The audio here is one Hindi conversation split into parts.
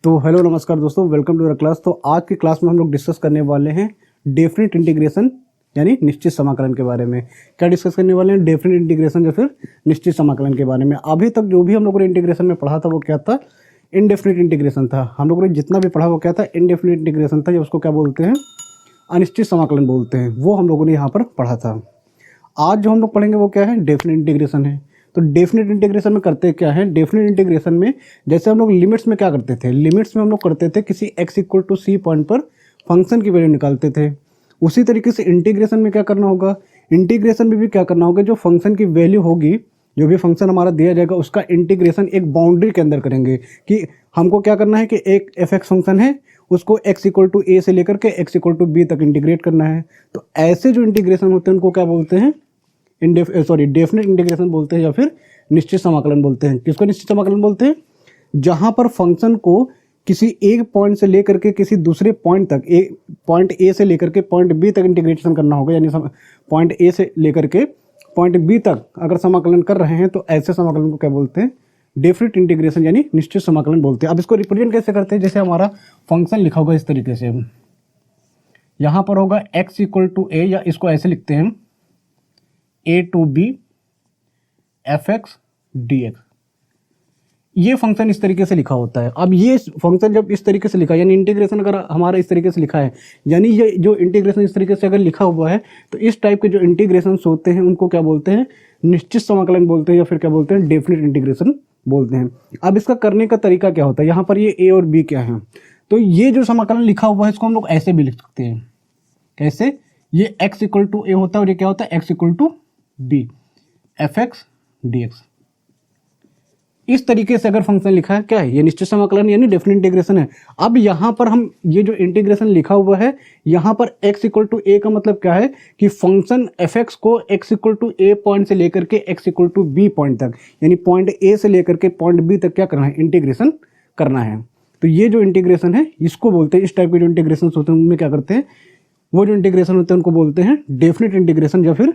तो हेलो नमस्कार दोस्तों, वेलकम टू द क्लास। तो आज की क्लास में हम लोग डिस्कस करने वाले हैं डेफिनेट इंटीग्रेशन यानी निश्चित समाकलन के बारे में। क्या डिस्कस करने वाले हैं? डेफिनेट इंटीग्रेशन या फिर निश्चित समाकलन के बारे में। अभी तक जो भी हम लोगों ने इंटीग्रेशन में पढ़ा था वो क्या था? इनडेफिनिट इंटीग्रेशन था। हम लोगों ने जितना भी पढ़ा वो क्या था? इनडेफिनिट इंटीग्रेशन था, या उसको क्या बोलते हैं? अनिश्चित समाकलन बोलते हैं। वो हम लोगों ने यहाँ पर पढ़ा था। आज जो हम लोग पढ़ेंगे वो क्या है? डेफिनेट इंटीग्रेशन है। तो डेफिनेट इंटीग्रेशन में करते क्या है? डेफिनेट इंटीग्रेशन में जैसे हम लोग लिमिट्स में क्या करते थे? लिमिट्स में हम लोग करते थे किसी x equal to C point पर फंक्शन की वैल्यू निकालते थे। उसी तरीके से इंटीग्रेशन में क्या करना होगा? इंटीग्रेशन में भी क्या करना होगा? जो फंक्शन की वैल्यू होगी, जो भी फंक्शन हमारा दिया जाएगा, उसका इंटीग्रेशन एक बाउंड्री के अंदर करेंगे कि हमको क्या करना है कि एक एफ फंक्शन है, उसको x इक्वल टू ए से लेकर के x इक्वल टू बी तक इंटीग्रेट करना है। तो ऐसे जो इंटीग्रेशन होते हैं उनको क्या बोलते हैं? डेफिनेट इंटीग्रेशन बोलते हैं या फिर निश्चित समाकलन बोलते हैं। किसको निश्चित समाकलन बोलते हैं? जहां पर फंक्शन को किसी एक पॉइंट से लेकर के किसी दूसरे पॉइंट तक, पॉइंट ए से लेकर के पॉइंट बी तक इंटीग्रेशन करना होगा, यानी पॉइंट ए से लेकर के पॉइंट बी तक अगर समाकलन कर रहे हैं तो ऐसे समाकलन को क्या बोलते हैं? डेफिनेट इंटीग्रेशन यानी निश्चित समाकलन बोलते हैं। अब इसको रिप्रेजेंट कैसे करते हैं? जैसे हमारा फंक्शन लिखा होगा इस तरीके से, यहां पर होगा x इक्वल टू ए, या इसको ऐसे लिखते हैं A to B F X D X. ये फंक्शन इस तरीके से लिखा होता है। अब ये फंक्शन जब इस तरीके से लिखा, यानी इंटीग्रेशन अगर हमारा इस तरीके से लिखा है, यानी ये जो इंटीग्रेशन इस तरीके से अगर लिखा हुआ है, तो इस टाइप के जो इंटीग्रेशन होते हैं उनको क्या बोलते हैं? निश्चित समाकलन बोलते हैं, या फिर क्या बोलते हैं? डेफिनेट इंटीग्रेशन बोलते हैं। अब इसका करने का तरीका क्या होता है? यहाँ पर ये ए और बी क्या है, तो ये जो समाकलन लिखा हुआ है इसको हम लोग ऐसे भी लिख सकते हैं। कैसे? ये x इक्वल टू ए होता है और ये क्या होता है? x equal to B F X D X. इस तरीके से अगर फंक्शन लिखा है, क्या है? ये निश्चित समाकलन यानी डेफिनेट इंटीग्रेशन है। अब यहां पर हम ये जो इंटीग्रेशन लिखा हुआ है, यहां पर x इक्वल टू ए का मतलब क्या है कि फंक्शन एफ एक्स को x equal to A point से लेकर के x equal to B point तक, यानी पॉइंट ए से लेकर के पॉइंट बी तक क्या करना है? इंटीग्रेशन करना है। तो ये जो इंटीग्रेशन है इसको बोलते हैं, इस टाइप के जो इंटीग्रेशन होते हैं उनमें क्या करते हैं? वो जो इंटीग्रेशन होते हैं उनको बोलते हैं डेफिनेट इंटीग्रेशन या फिर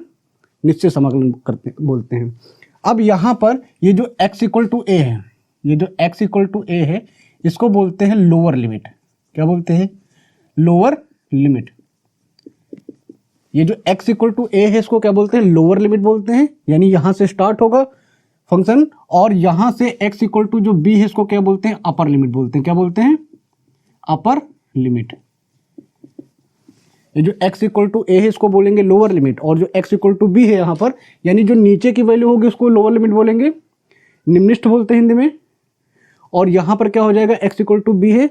निश्चित समाकलन करते बोलते हैं। अब यहां पर ये जो x इक्वल टू ए है, ये जो x इक्वल टू ए है, इसको बोलते हैं लोअर लिमिट। क्या बोलते हैं? Lower limit. ये जो x इक्वल टू ए है इसको क्या बोलते हैं? लोअर लिमिट बोलते हैं। यानी यहां से स्टार्ट होगा फंक्शन और यहां से x इक्वल टू जो b है इसको क्या बोलते हैं? अपर लिमिट बोलते हैं। क्या बोलते हैं? Upper limit. ये जो x इक्वल टू ए है इसको बोलेंगे लोअर लिमिट, और जो x इक्वल टू बी है यहाँ पर, यानी जो नीचे की वैल्यू होगी उसको लोअर लिमिट बोलेंगे, निम्निष्ठ बोलते हैं हिंदी में। और यहाँ पर क्या हो जाएगा? x इक्वल टू बी है,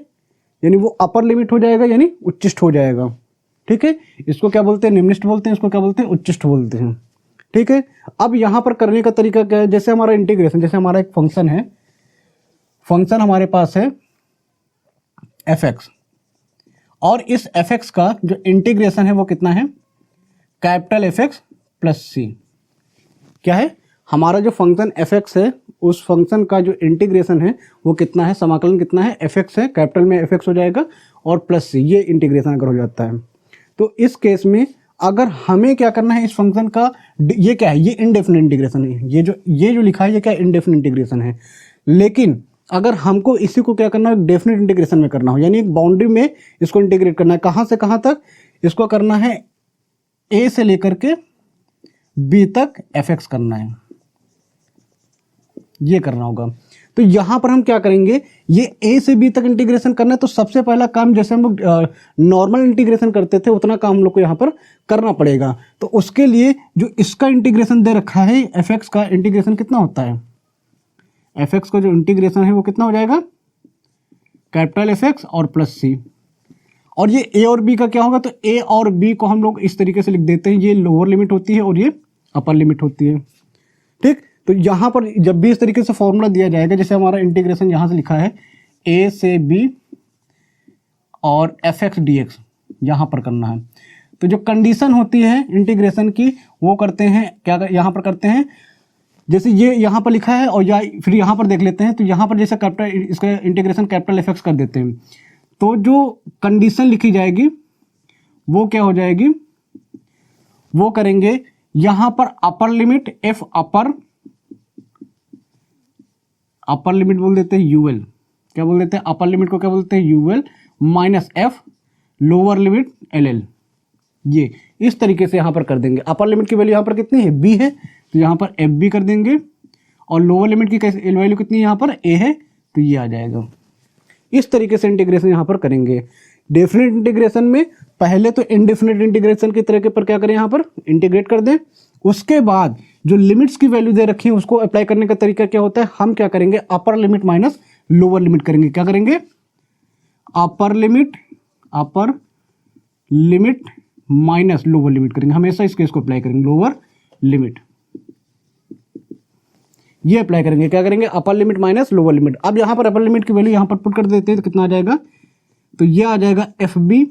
यानी वो अपर लिमिट हो जाएगा, यानी उच्चिष्ट हो जाएगा। ठीक है, इसको क्या बोलते हैं? निम्निष्ठ बोलते हैं, इसको क्या बोलते हैं? उच्चिष्ट बोलते हैं। ठीक है, अब यहाँ पर करने का तरीका क्या है? जैसे हमारा इंटीग्रेशन, जैसे हमारा एक फंक्शन है, फंक्शन हमारे पास है एफ एक्स, और इस एफ एक्स का जो इंटीग्रेशन है वो कितना है? कैपिटल एफ एक्स प्लस सी। क्या है? हमारा जो फंक्शन एफ एक्स है उस फंक्शन का जो इंटीग्रेशन है वो कितना है? समाकलन कितना है? एफ एक्स है, कैपिटल में एफ एक्स हो जाएगा और प्लस सी, ये इंटीग्रेशन अगर हो जाता है। तो इस केस में अगर हमें क्या करना है, इस फंक्शन का, ये क्या है? ये इनडेफिनिट इंटीग्रेशन है। ये जो लिखा है ये क्या? इनडेफिनिट इंटीग्रेशन है। लेकिन अगर हमको इसी को क्या करना है? डेफिनेट इंटीग्रेशन में करना हो, यानी एक बाउंड्री में इसको इंटीग्रेट करना है। कहां से कहां तक? इसको करना है ए से लेकर के बी तक एफ एक्स करना है, ये करना होगा। तो यहां पर हम क्या करेंगे? ये ए से बी तक इंटीग्रेशन करना है, तो सबसे पहला काम, जैसे हम लोग नॉर्मल इंटीग्रेशन करते थे उतना काम हम लोग को यहां पर करना पड़ेगा। तो उसके लिए जो इसका इंटीग्रेशन दे रखा है, एफ एक्स का इंटीग्रेशन कितना होता है? एफ एक्स का जो इंटीग्रेशन है वो कितना हो जाएगा? कैपिटल एफ एक्स और प्लस सी। और ये ए और बी का क्या होगा? तो ए और बी को हम लोग इस तरीके से लिख देते हैं, ये लोअर लिमिट होती है और ये अपर लिमिट होती है। ठीक, तो यहां पर जब भी इस तरीके से फॉर्मूला दिया जाएगा, जैसे हमारा इंटीग्रेशन यहां से लिखा है ए से बी और एफ एक्स डी एक्स, यहां पर करना है। तो जो कंडीशन होती है इंटीग्रेशन की वो करते हैं, क्या यहां पर करते हैं? जैसे ये यहाँ पर लिखा है, और या फिर यहाँ पर देख लेते हैं, तो यहाँ पर जैसे कैपिटल, इसका इंटीग्रेशन कैपिटल एफ एक्स कर देते हैं, तो जो कंडीशन लिखी जाएगी वो क्या हो जाएगी? वो करेंगे यहाँ पर upper limit F upper limit बोल देते हैं यूएल। क्या बोल देते हैं, अपर लिमिट को क्या बोलते हैं UL minus F lower limit L L. ये इस तरीके से यहाँ पर कर देंगे। अपर लिमिट की वैल्यू यहाँ पर कितनी है, बी है, तो यहाँ पर एफ बी कर देंगे, और लोअर लिमिट की कैसे वैल्यू कितनी है, यहाँ पर ए है, तो ये आ जाएगा। इस तरीके से इंटीग्रेशन यहाँ पर करेंगे। डेफिनेट इंटीग्रेशन में पहले तो इनडेफिनेट इंटीग्रेशन की तरह के पर क्या करें, यहाँ पर इंटीग्रेट कर दें। उसके बाद जो लिमिट्स की वैल्यू दे रखी है उसको अप्लाई करने का तरीका क्या होता है, हम क्या करेंगे, upper limit minus lower limit करेंगे। क्या करेंगे, upper limit minus lower limit करेंगे। हमेशा इस केस को अप्लाई करेंगे, लोअर लिमिट ये अप्लाई करेंगे। क्या करेंगे, upper limit minus lower limit. अब यहाँ पर अपर लिमिट की वैल्यू यहाँ पर पुट कर देते हैं तो कितना आ जाएगा, तो ये आ जाएगा F B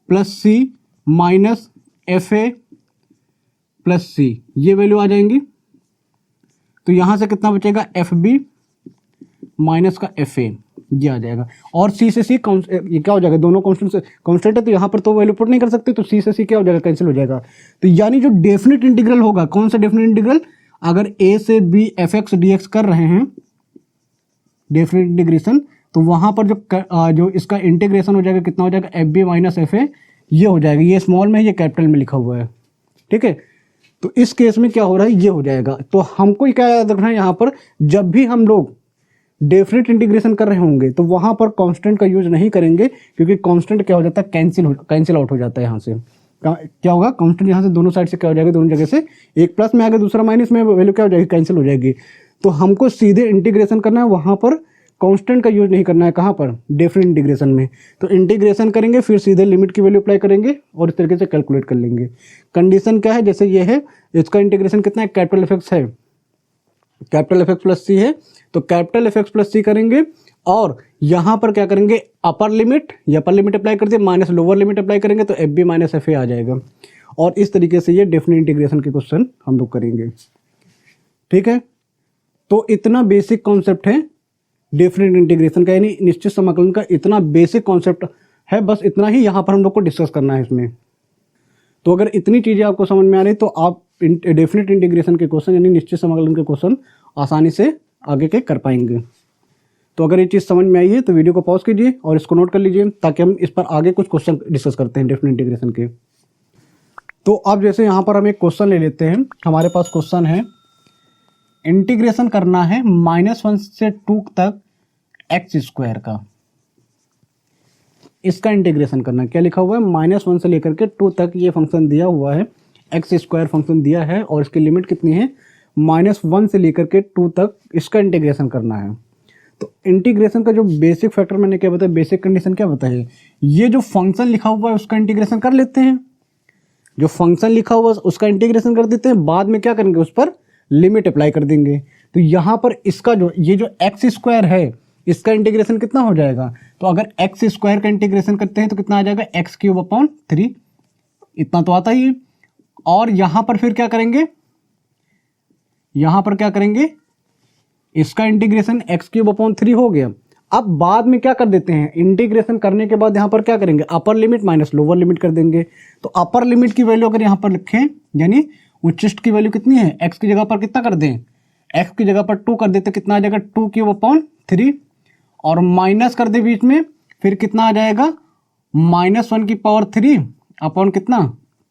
plus C minus F A plus C, ये वैल्यू आ जाएंगी। तो यहां से कितना बचेगा, एफ बी माइनस का एफ ए, ये आ जाएगा। और सी से सी ये क्या हो जाएगा, दोनों कांस्टेंट है तो यहाँ पर तो वैल्यू पुट नहीं कर सकते, तो सी से सी क्या हो जाएगा, कैंसिल हो जाएगा। तो यानी जो डेफिनेट इंटीग्रल होगा, कौन सा डेफिनेट इंटीग्रल, अगर ए से B F X D X कर रहे हैं डेफिनेट इंटीग्रेशन, तो वहां पर जो इसका इंटीग्रेशन हो जाएगा, कितना हो जाएगा, F B minus F A, ये हो जाएगा। ये स्मॉल में है, ये कैपिटल में लिखा हुआ है, ठीक है। तो इस केस में क्या हो रहा है, ये हो जाएगा। तो हमको क्या याद रखना है, यहाँ पर जब भी हम लोग डेफिनेट इंटीग्रेशन कर रहे होंगे तो वहां पर कांस्टेंट का यूज नहीं करेंगे, क्योंकि कांस्टेंट क्या हो जाता है, कैंसिल आउट हो जाता है। यहाँ से क्या होगा, कांस्टेंट यहाँ से दोनों साइड से क्या हो जाएगा, दोनों जगह से एक प्लस में आगे दूसरा माइनस में, वैल्यू क्या हो जाएगी, कैंसिल हो जाएगी। तो हमको सीधे इंटीग्रेशन करना है, वहां पर कांस्टेंट का यूज नहीं करना है। कहाँ पर, डेफिनेट इंटीग्रेशन में। तो इंटीग्रेशन करेंगे, फिर सीधे लिमिट की वैल्यू अप्लाई करेंगे और इस तरीके से कैलकुलेट कर लेंगे। कंडीशन क्या है, जैसे ये है, इसका इंटीग्रेशन कितना है, कैपिटल एफ एक्स है, कैपिटल एफ एक्स प्लस सी है, तो कैपिटल एफ एक्स प्लस सी करेंगे। और यहां पर क्या करेंगे, अपर लिमिट अप्लाई कर दिए, माइनस लोअर लिमिट अप्लाई करेंगे, तो F B minus F A आ जाएगा। और इस तरीके से ये डेफिनेट इंटीग्रेशन के क्वेश्चन हम लोग करेंगे, ठीक है। तो इतना बेसिक कॉन्सेप्ट है डेफिनेट इंटीग्रेशन का, यानी निश्चित समाकलन का इतना बेसिक कॉन्सेप्ट है, बस इतना ही यहाँ पर हम लोग को डिस्कस करना है इसमें। तो अगर इतनी चीज़ें आपको समझ में आ रही तो आप डेफिनेट इंटीग्रेशन के क्वेश्चन यानी निश्चित समाकलन के क्वेश्चन आसानी से आगे के कर पाएंगे। तो अगर ये चीज़ समझ में आई है तो वीडियो को पॉज कीजिए और इसको नोट कर लीजिए, ताकि हम इस पर आगे कुछ क्वेश्चन डिस्कस करते हैं डेफिनेट इंटीग्रेशन के। तो अब जैसे यहाँ पर हम एक क्वेश्चन ले लेते हैं, हमारे पास क्वेश्चन है, इंटीग्रेशन करना है -1 से 2 तक एक्स स्क्वायर का। इसका इंटीग्रेशन करना है, क्या लिखा हुआ है, -1 से लेकर के 2 तक ये फंक्शन दिया हुआ है, एक्स स्क्वायर फंक्शन दिया है, और इसकी लिमिट कितनी है, -1 से लेकर के 2 तक इसका इंटीग्रेशन करना है। तो इंटीग्रेशन का जो बेसिक फैक्टर मैंने क्या बताया, बेसिक कंडीशन क्या बताई, ये जो फंक्शन लिखा हुआ है उसका इंटीग्रेशन कर लेते हैं, जो फंक्शन लिखा हुआ है उसका इंटीग्रेशन कर देते हैं, बाद में क्या करेंगे, उस पर लिमिट अप्लाई कर देंगे। तो यहाँ पर इसका ये जो एक्स स्क्वायर है इसका इंटीग्रेशन कितना हो जाएगा, तो अगर एक्स स्क्वायर का इंटीग्रेशन करते हैं तो कितना आ जाएगा, x³ इतना तो आता ही है। और यहां पर फिर क्या करेंगे, यहां पर क्या करेंगे, इसका इंटीग्रेशन x³ हो गया। अब बाद में क्या कर देते हैं, इंटीग्रेशन करने के बाद यहां पर क्या करेंगे, upper limit minus lower limit कर देंगे। तो अपर लिमिट की वैल्यू अगर यहां पर लिखें, यानी उच्चिष्ट की वैल्यू कितनी है, x की जगह पर कितना कर दें, x की जगह पर 2 कर देते, कितना आ जाएगा, 2³ और माइनस कर दे बीच में, फिर कितना आ जाएगा, -1³ अपॉन कितना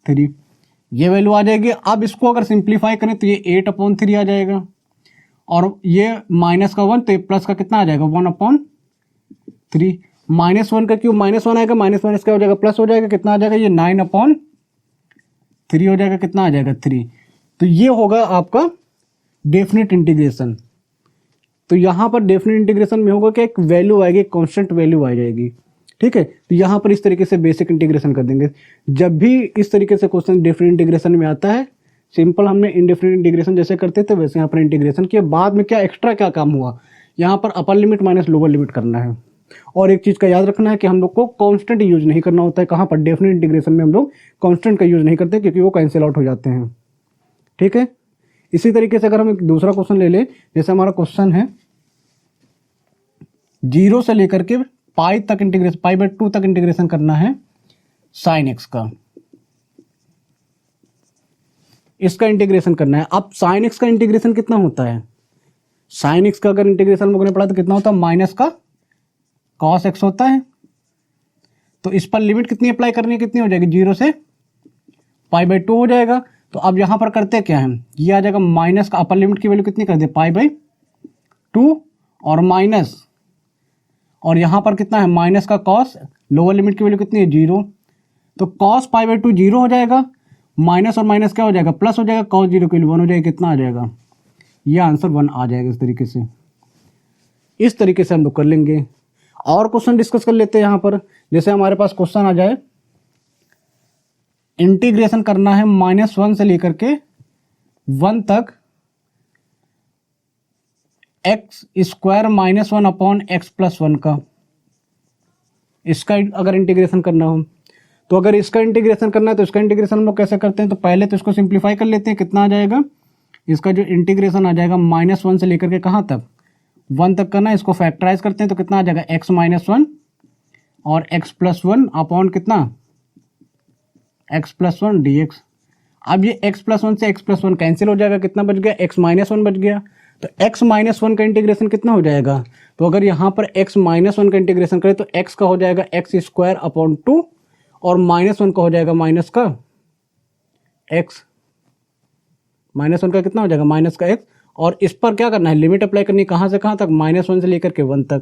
3, ये वैल्यू आ जाएगी। अब इसको अगर सिंप्लीफाई करें तो ये 8/3 आ जाएगा, और ये -1 तो ये प्लस का कितना आ जाएगा, 1/3, -1 का क्यूब -1 आएगा, -1 इसका हो जाएगा प्लस हो जाएगा, कितना आ जाएगा, ये 9/3 हो जाएगा, कितना आ जाएगा 3। तो ये होगा आपका डेफिनेट इंटीग्रेशन। तो यहाँ पर डेफिनेट इंटीग्रेशन में होगा कि एक वैल्यू आएगी, कांस्टेंट वैल्यू आ जाएगी, ठीक है। तो यहाँ पर इस तरीके से बेसिक इंटीग्रेशन कर देंगे। जब भी इस तरीके से क्वेश्चन डेफिनेट इंटीग्रेशन में आता है, सिंपल हमने इनडेफिनेट इंटीग्रेशन जैसे करते थे वैसे यहाँ पर इंटीग्रेशन किया, बाद में क्या एक्स्ट्रा क्या काम हुआ, यहाँ पर upper limit minus lower limit करना है। और एक चीज़ का याद रखना है कि हम लोग को कांस्टेंट यूज नहीं करना होता है, कहाँ पर, डेफिनेट इंटीग्रेशन में हम लोग कांस्टेंट का यूज नहीं करते क्योंकि वो कैंसिल आउट हो जाते हैं, ठीक है। इसी तरीके से अगर हम एक दूसरा क्वेश्चन ले लें, जैसे हमारा क्वेश्चन है 0 से लेकर के पाई तक इंटीग्रेशन, π/2 तक इंटीग्रेशन करना है sin x का, इसका इंटीग्रेशन करना है। अब sin x का इंटीग्रेशन कितना होता है, साइन एक्स का अगर इंटीग्रेशन हम लोगों ने पढ़ा तो कितना होता है, माइनस का कॉस एक्स होता है। तो इस पर लिमिट कितनी अप्लाई करनी है, कितनी हो जाएगी, 0 से π/2 हो जाएगा। तो अब यहाँ पर करते क्या है, ये आ जाएगा माइनस का अपर लिमिट की वैल्यू कितनी कर दे, π/2 और माइनस, और यहाँ पर कितना है माइनस का कॉस, लोअर लिमिट की वैल्यू कितनी है 0। तो कॉस π/2 0 हो जाएगा, माइनस और माइनस क्या हो जाएगा, प्लस हो जाएगा, कॉस 0 की वैल्यू 1 हो जाएगी, कितना आ जाएगा, ये आंसर 1 आ जाएगा। इस तरीके से हम लोग कर लेंगे। और क्वेश्चन डिस्कस कर लेते हैं यहाँ पर। जैसे हमारे पास क्वेश्चन आ जाए, इंटीग्रेशन करना है -1 से लेकर के 1 तक x² -1 अपॉन x+1 का, इसका अगर इंटीग्रेशन करना हो तो अगर इसका इंटीग्रेशन करना है तो इसका इंटीग्रेशन हम लोग कैसे करते हैं, तो पहले तो इसको सिंप्लीफाई कर लेते हैं। कितना आ जाएगा, इसका जो इंटीग्रेशन आ जाएगा -1 से लेकर के कहाँ तक, 1 तक करना है। इसको फैक्टराइज करते हैं तो कितना आ जाएगा, x - 1 और x+1 अपॉन कितना, x+1 dx। अब ये x+1 से x+1 कैंसिल हो जाएगा, कितना बच गया, x - 1 बच गया। तो x - 1 का इंटीग्रेशन कितना हो जाएगा, तो अगर यहाँ पर x - 1 का इंटीग्रेशन करें तो x का हो जाएगा x² अपॉन 2 और -1 का हो जाएगा माइनस का x, -1 का कितना हो जाएगा, माइनस का x। और इस पर क्या करना है, लिमिट अप्लाई करनी है, कहाँ से कहाँ तक, -1 से लेकर के 1 तक।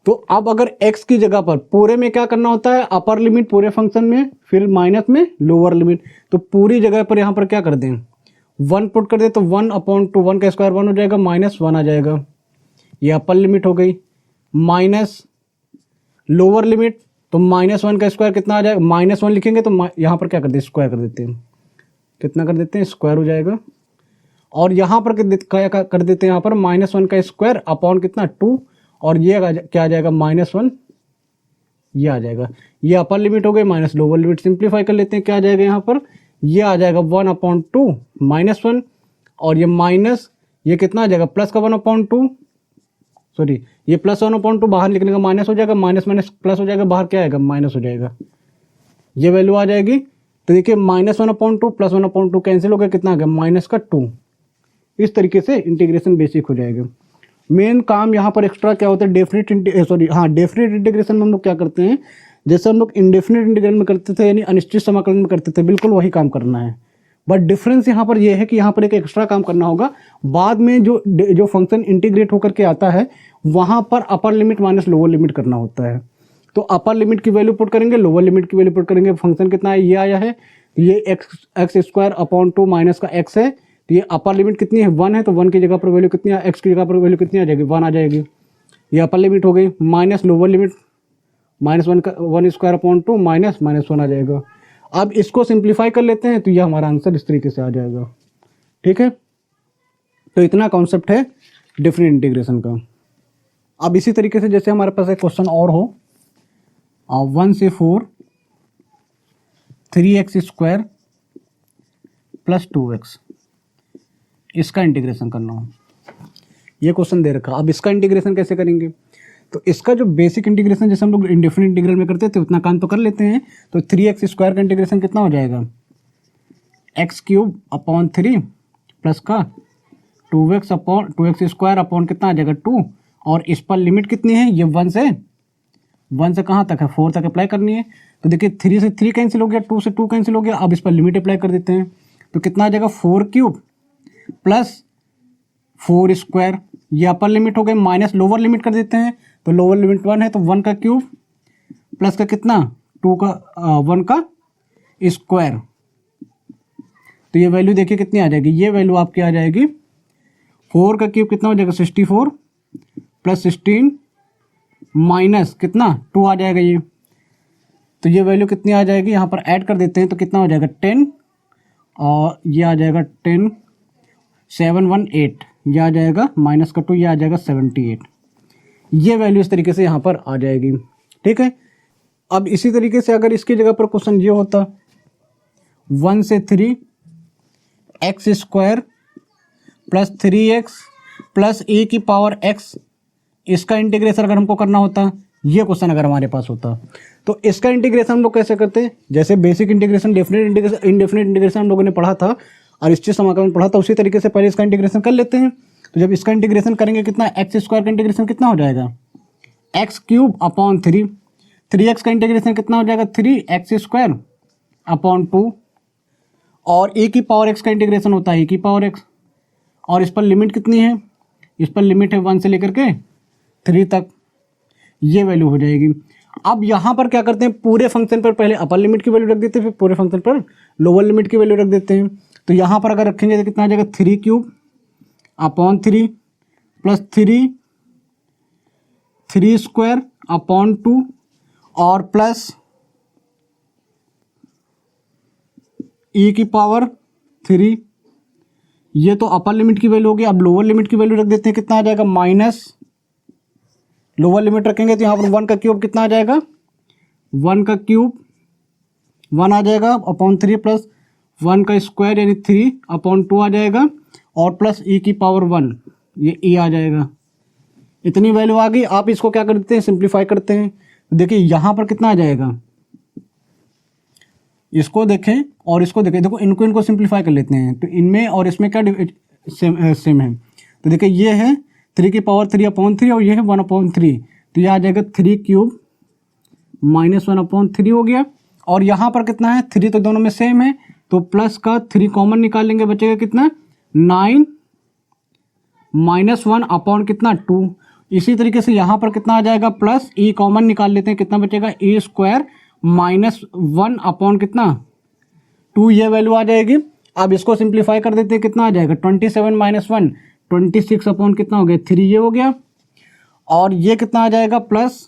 तो अब अगर x की जगह पर पूरे में क्या करना होता है, अपर लिमिट पूरे फंक्शन में, फिर माइनस में लोअर लिमिट, तो पूरी जगह पर यहाँ पर क्या कर दें, 1 पुट कर दे तो 1/2, 1 का स्क्वायर 1 हो जाएगा, -1 आ जाएगा, ये अपर लिमिट हो गई। माइनस लोअर लिमिट, तो -1 का स्क्वायर कितना आ जाएगा, -1 लिखेंगे तो यहाँ पर क्या कर देते, स्क्वायर कर देते हैं, कितना कर देते हैं, स्क्वायर हो जाएगा। और यहाँ पर क्या कर देते हैं, यहाँ पर -1 का स्क्वायर अपॉन कितना 2, और ये क्या आ जाएगा, -1, ये आ जाएगा, ये अपर लिमिट हो गई, माइनस लोअर लिमिट। सिंप्लीफाई कर लेते हैं, क्या आ जाएगा यहाँ पर, ये आ जाएगा 1/2 -1, और ये माइनस, ये कितना आ जाएगा, प्लस का 1/2, सॉरी ये प्लस 1/2 बाहर निकलेगा, माइनस हो जाएगा, माइनस माइनस प्लस हो जाएगा, बाहर क्या आएगा, माइनस हो जाएगा, ये वैल्यू आ जाएगी। तो देखिए -1/2 प्लस 1/2 कैंसिल हो गया, कितना आ गया, माइनस का 2। इस तरीके से इंटीग्रेशन बेसिक हो जाएगा। मेन काम यहाँ पर एक्स्ट्रा क्या होता है, डेफिनेट इंटीग्रेशन में हम लोग क्या करते हैं, जैसे हम लोग इंडेफिनिट इंटीग्रल में करते थे, यानी अनिश्चित समाकलन में करते थे, बिल्कुल वही काम करना है। बट डिफरेंस यहाँ पर यह है कि यहाँ पर एक एक्स्ट्रा काम करना होगा, बाद में जो फंक्शन इंटीग्रेट होकर के आता है वहाँ पर upper limit minus lower limit करना होता है। तो अपर लिमिट की वैल्यू पुट करेंगे, लोअर लिमिट की वैल्यू पुट करेंगे, फंक्शन कितना है, ये आया है, तो ये x² अपॉन 2 माइनस का x है, तो ये अपर लिमिट कितनी है, 1 है, तो 1 की जगह पर वैल्यू कितनी है, x की जगह पर वैल्यू कितनी आ जाएगी, 1 आ जाएगी, ये अपर लिमिट हो गई। माइनस लोअर लिमिट, -1 का 1² अपॉन 2 माइनस -1 आ जाएगा। अब इसको सिंप्लीफाई कर लेते हैं तो ये हमारा आंसर इस तरीके से आ जाएगा। ठीक है, तो इतना कॉन्सेप्ट है डिफरेंट इंटीग्रेशन का। अब इसी तरीके से जैसे हमारे पास एक क्वेश्चन और हो, 1 से 4 3x² प्लस 2x, इसका इंटीग्रेशन करना हो, ये क्वेश्चन दे रखा। अब इसका इंटीग्रेशन कैसे करेंगे, तो इसका जो बेसिक इंटीग्रेशन जैसे हम लोग इंडेफिनिट इंटीग्रल में करते थे उतना काम तो कर लेते हैं। तो 3x² का इंटीग्रेशन कितना हो जाएगा, x³ अपॉन 3 प्लस का 2x स्क्वायर कितना आ जाएगा 2, और इस पर लिमिट कितनी है, ये 1 से कहाँ तक है, 4 तक अप्लाई करनी है। तो देखिए 3 से 3 कैंसिल हो गया, 2 से 2 कैंसिल हो गया, अब इस पर लिमिट अप्लाई कर देते हैं। तो कितना आ जाएगा 4³ प्लस 4 स्क्वायर, ये अपर लिमिट हो गई, माइनस लोअर लिमिट कर देते हैं। तो लोअर लिमिट 1 है, तो 1 का क्यूब प्लस का कितना 1 का स्क्वायर, तो ये वैल्यू देखिए कितनी आ जाएगी, ये वैल्यू आपकी आ जाएगी 4 का क्यूब कितना हो जाएगा 64 प्लस 16 माइनस कितना 2 आ जाएगा ये। तो ये वैल्यू कितनी आ जाएगी, यहाँ पर ऐड कर देते हैं तो कितना हो जाएगा 10, और ये आ जाएगा 10 718, ये आ जाएगा माइनस का 2, ये आ जाएगा 78। ये वैल्यू इस तरीके से यहाँ पर आ जाएगी। ठीक है, अब इसी तरीके से अगर इसकी जगह पर क्वेश्चन ये होता 1 से 3 x² plus 3x plus e की पावर x, इसका इंटीग्रेशन अगर हमको करना होता, ये क्वेश्चन अगर हमारे पास होता, तो इसका इंटीग्रेशन हम लोग कैसे करते हैं, जैसे basic integration, definite integration, indefinite integration हम लोगों ने पढ़ा था और अनिश्चित समाकलन पढ़ा था, उसी तरीके से पहले इसका इंटीग्रेशन कर लेते हैं। तो जब इसका इंटीग्रेशन करेंगे कितना, एक्स स्क्वायर का इंटीग्रेशन कितना हो जाएगा, एक्स क्यूब अपॉन 3, 3x का इंटीग्रेशन कितना हो जाएगा, 3x स्क्वायर अपॉन 2, और e की पावर x का इंटीग्रेशन होता है e की पावर x, और इस पर लिमिट कितनी है, इस पर लिमिट है 1 से लेकर के 3 तक, ये वैल्यू हो जाएगी। अब यहाँ पर क्या करते हैं, पूरे फंक्शन पर पहले अपर लिमिट की वैल्यू रख देते हैं, फिर पूरे फंक्शन पर लोअर लिमिट की वैल्यू रख देते हैं। तो यहाँ पर अगर रखेंगे तो कितना आ जाएगा, 3 cube upon 3 plus 3 square upon 2 और प्लस e की पावर 3, ये तो अपर लिमिट की वैल्यू होगी। अब लोअर लिमिट की वैल्यू रख देते हैं, कितना आ जाएगा, माइनस, लोअर लिमिट रखेंगे तो यहाँ पर 1 का क्यूब कितना आ जाएगा, 1 का क्यूब 1 आ जाएगा अपॉन 3 प्लस 1 का स्क्वायर यानी 3 अपॉन 2 आ जाएगा, और प्लस e की पावर 1, ये e आ जाएगा। इतनी वैल्यू आ गई। आप इसको क्या करते हैं, सिंप्लीफाई करते हैं। देखिए यहाँ पर कितना आ जाएगा, इसको देखें और इसको देखें, देखो इनको सिंप्लीफाई कर लेते हैं, तो इनमें और इसमें क्या सेम है। तो देखिए ये है 3 की पावर 3 अपॉन 3 और ये है 1 अपॉन 3, तो ये आ जाएगा 3 क्यूब माइनस 1 अपॉन 3 हो गया। और यहाँ पर कितना है, 3 तो दोनों में सेम है, तो प्लस का 3 कॉमन निकाल लेंगे, बचेगा कितना, 9 माइनस 1 अपॉन कितना 2। इसी तरीके से यहाँ पर कितना आ जाएगा, प्लस e कॉमन निकाल लेते हैं, कितना बचेगा, ए स्क्वायर माइनस 1 अपॉन कितना 2, ये वैल्यू आ जाएगी। अब इसको सिंप्लीफाई कर देते हैं, कितना आ जाएगा, 27 माइनस 1 26 अपॉन कितना हो गया 3, ये हो गया। और ये कितना आ जाएगा, प्लस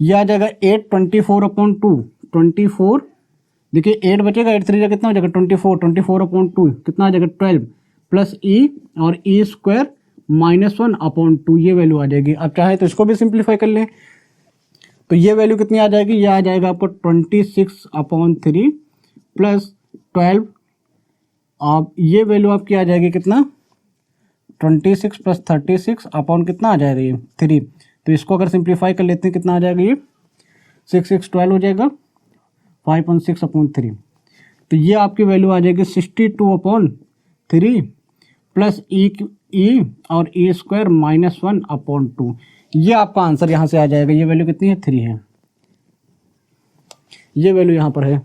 ये आ जाएगा 8 24 अपॉन 2 24, देखिए 8 बचेगा, 8 3 कितना हो जाएगा 24 अपॉन 2 कितना आ जाएगा 12 प्लस e और e स्क्वायर माइनस 1 अपॉन 2, ये वैल्यू आ जाएगी। अब चाहे तो इसको भी सिंप्लीफाई कर लें, तो ये वैल्यू कितनी आ जाएगी, ये आ जाएगा आपको 26 अपॉन 3 प्लस 12, अब ये वैल्यू आपकी आ जाएगी कितना, 26 प्लस 36 अपॉन कितना आ जाएगा ये 3। तो इसको अगर सिंप्लीफाई कर लेते हैं, कितना आ जाएगा, ये 6 6 12 हो जाएगा 5.6 अपॉन 3। तो ये आपकी वैल्यू आ जाएगी 62 अपॉन 3 प्लस ई और e स्क्वायर माइनस 1 अपॉन 2, ये आपका आंसर यहाँ से आ जाएगा। ये वैल्यू कितनी है, 3 है, ये वैल्यू यहाँ पर है।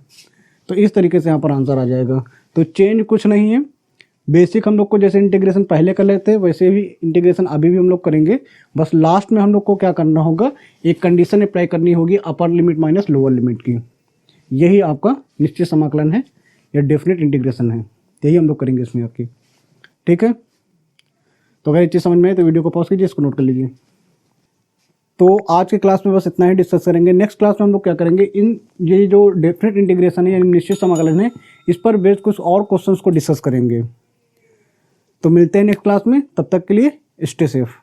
तो इस तरीके से यहाँ पर आंसर आ जाएगा। तो चेंज कुछ नहीं है, बेसिक हम लोग को जैसे इंटीग्रेशन पहले कर लेते हैं वैसे ही इंटीग्रेशन अभी भी हम लोग करेंगे। बस लास्ट में हम लोग को क्या करना होगा, एक कंडीशन अप्लाई करनी होगी upper limit minus lower limit की। यही आपका निश्चित समाकलन है या डेफिनेट इंटीग्रेशन है, यही हम लोग करेंगे इसमें आपकी। ठीक है, तो अगर ये चीज़ समझ में आए तो वीडियो को पॉज कीजिए, इसको नोट कर लीजिए। तो आज के क्लास में बस इतना ही डिस्कस करेंगे। नेक्स्ट क्लास में हम लोग क्या करेंगे, ये जो डेफिनेट इंटीग्रेशन है यानी निश्चित समाकलन है, इस पर बेस्ड कुछ और क्वेश्चंस को डिस्कस करेंगे। तो मिलते हैं नेक्स्ट क्लास में, तब तक के लिए स्टे सेफ।